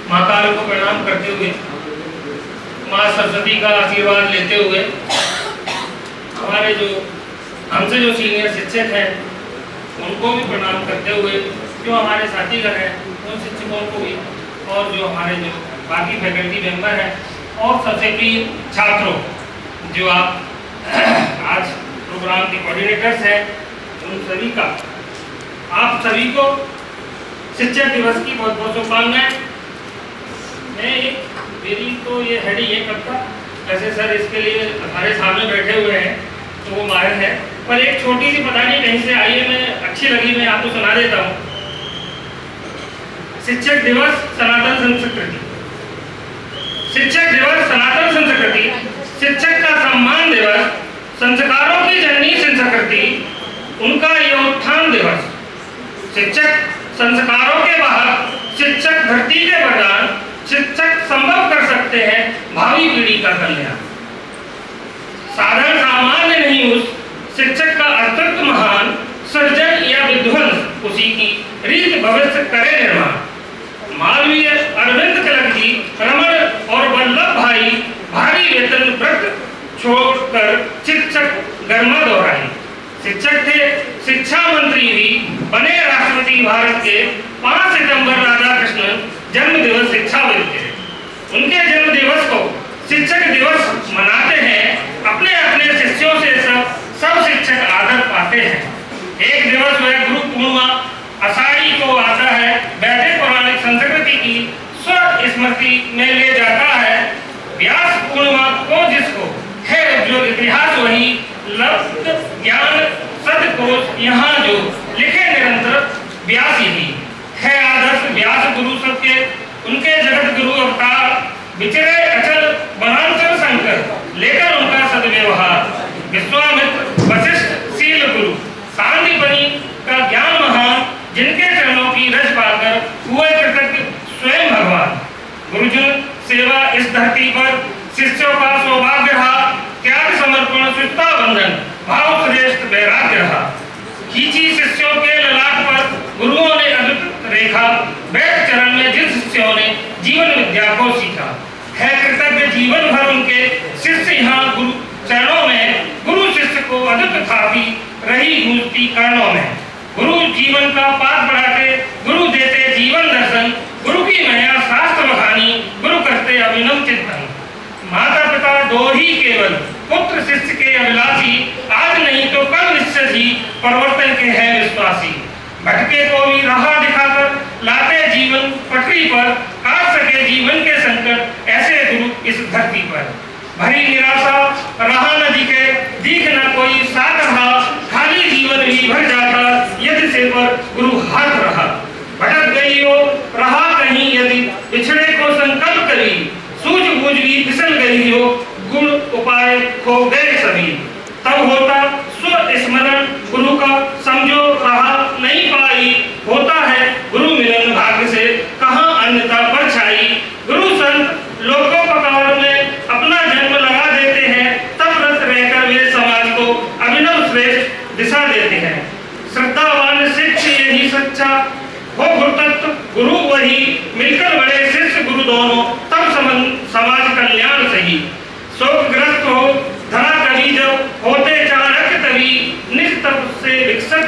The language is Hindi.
माताओं को प्रणाम करते हुए, माँ सरस्वती का आशीर्वाद लेते हुए, हमारे जो हमसे जो सीनियर शिक्षक हैं उनको भी प्रणाम करते हुए, जो हमारे साथीगण हैं उन शिक्षकों को भी, और जो हमारे जो बाकी फैकल्टी मेंबर हैं और सबसे प्रिय छात्रों जो आप आज प्रोग्राम के कोऑर्डिनेटर्स हैं, उन सभी का, आप सभी को शिक्षक दिवस की बहुत बहुत शुभकामनाएं। मेरी तो ये हेड ही है कब का, वैसे सर इसके लिए हमारे सामने बैठे हुए हैं तो वो माहिर है, पर एक छोटी सी पता नहीं कहीं से आई है, मैं अच्छी लगी, मैं आपको सुना देता हूँ। शिक्षक दिवस सनातन संस्कृति, शिक्षक दिवस सनातन संस्कृति, शिक्षक का सम्मान दिवस, संस्कारों की जननी संस्कृति, उनका ये उत्थान दिवस। शिक्षक संस्कारों के बाहर, शिक्षक धरती के वरदान, शिक्षक संभव कर सकते हैं भावी पीढ़ी का कल्याण। साधारण सामान्य नहीं उस शिक्षक का अस्तित्व महान, सृजन या विध्वंस उसी की रीत भविष्य करे निर्माण। मालवीय, अरविंद तिलक जी, रमण और वल्लभ भाई भारी वेतन व्रत छोड़कर शिक्षक गर्मा दोहराई। शिक्षक थे, शिक्षा मंत्री भी बने, राष्ट्रपति भारत के 5 सितंबर राधाकृष्णन जन्म दिवस शिक्षाविद थे। उनके जन्म दिवस को शिक्षक दिवस मनाते हैं, अपने अपने शिष्यों से सब शिक्षक आदर पाते हैं। एक दिवस वह गुरु पूर्णिमा आषाढ़ी को आता है, वैदिक पौराणिक संस्कृति की स्मृति में ले जाता है। व्यास पूर्णिमा को जिसको है जो इतिहास वही लब्ध ज्ञान सदकोश, यहाँ जो लिखे निरंतर व्यास ही है आदर्श व्यास गुरु सबके, उनके जगत गुरु अवतार, विचरे अचल वनांचल शंकर, लेकर उनका सदव्यवहार। विश्वामित्र वशिष्ठ शील गुरु, सांदीपनि का ज्ञान महान, जिनके चरणों की रज पाकर हुए कृतज्ञ स्वयं भगवान। गुरुजन सेवा इस धरती पर शिष्यों का सौभाग्य रहा, त्याग समर्पण शुद्धता बंधन भाव श्रेष्ठ वैराग्य रहा। खींची शिष्यों के ललाट पर गुरुओं ने अद्भुत रेखा, बैठ चरण में जिन शिष्यों ने जीवन विद्या को सीखा, है कृतज्ञ जीवन भर उनके शिष्य यहाँ गुरु चरणों में। गुरु शिष्य को अद्भुत थापी रही गूंजती कर्णों में। गुरु जीवन का पाठ पढ़ाते, गुरु देते जीवन दर्शन, गुरु की महिमा शास्त्र बखानी, गुरु करते अभिनव चिंतन। माता पिता दो ही केवल, पुत्र शिष्य के अभिलाषी, आज नहीं तो कल निश्चय ही परिवर्तन के हैं विश्वासी। भटके को भी राह दिखाकर लाते जीवन पटरी पर, काट सके जीवन के संकट ऐसे गुरु इस धरती पर। भरी निराशा राह न दिखे, दिख न कोई साथ रहा, खाली जीवन भी भर जाता यदि सिर पर गुरु हाथ रहा। भटक गई हो रहा कहीं यदि, पिछड़े को संकल्प करी, सूझबूझ भी फिसल गई हो, गुण उपाय खो गए सभी। तब होता स्व स्मरण गुरु का, समझो रहा नहीं पाई, होता है गुरु मिलन भाग्य से, कहाँ अन्यथा परछाई। गुरु संत लोगों पकड़ में अपना जन्म लगा देते हैं, तब रत रहकर वे समाज को अभिनव श्रेष्ठ दिशा देते हैं। श्रद्धावान शिष्य यही सच्चा हो, गुरुतत्व गुरु वही, मिलकर बड़े शिष्य गुरु दोनों, तब समाज कल्याण सही। शोकग्रस्त हो धरा कभी जब, होते चाणक्य तभी, निज तप से विकसित